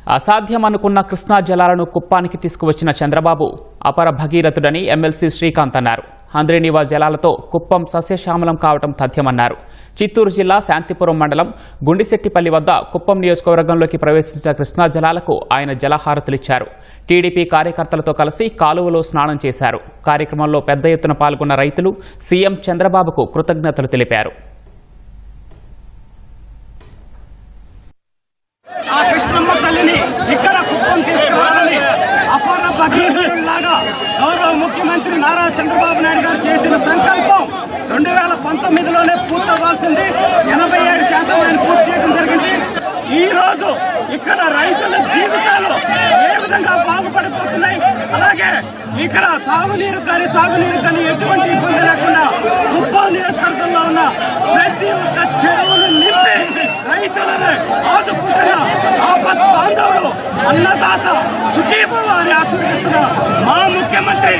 అసాధ్యమనుకున్న కృష్ణా జలాలను కుప్పానికి తీసుకువచ్చిన చంద్రబాబు అపర భగీరథుడని ఎమ్మెల్సీ శ్రీకాంత్ అన్నారు. హంద్రీనీవా జలాలతో కుప్పం సస్యశ్యామలం కావడం తథ్యమన్నారు. చిత్తూరు జిల్లా శాంతిపురం మండలం గుండిశెట్టిపల్లి వద్ద కుప్పం నియోజకవర్గంలోకి ప్రవేశించిన కృష్ణా జలాలకు ఆయన జలహారతులిచ్చారు. టీడీపీ కార్యకర్తలతో కలిసి కాలువలో స్నానం చేశారు. కార్యక్రమంలో పెద్ద ఎత్తున పాల్గొన్న రైతులు సీఎం చంద్రబాబుకు కృతజ్ఞతలు తెలిపారు. ఆ కృష్ణమ్మ తల్లిని ఇక్కడ కుప్పం తీసుకురావాలని అపర భగీరథుడిలాగా గౌరవ ముఖ్యమంత్రి నారా చంద్రబాబు నాయుడు గారు చేసిన సంకల్పం 2019లోనే పూర్తవ్వాల్సింది. 87% ఆయన పూర్తి చేయడం జరిగింది. ఈ రోజు ఇక్కడ రైతుల జీవితాలు ఏ విధంగా బాగుపడిపోతున్నాయి, అలాగే ఇక్కడ తాగునీరు కానీ సాగునీరు కానీ ఎటువంటి ఇబ్బంది లేకుండా కుప్పం నియోజకవర్గంలో ఉన్న ప్రతి ఒక్క చెరువును నింపి రైతులను ఆదుకుంటున్న ఆపత్ బాంధవుడు అన్నదాత సుఖీభవ అని ఆశీర్వదిస్తున్న మా ముఖ్యమంత్రి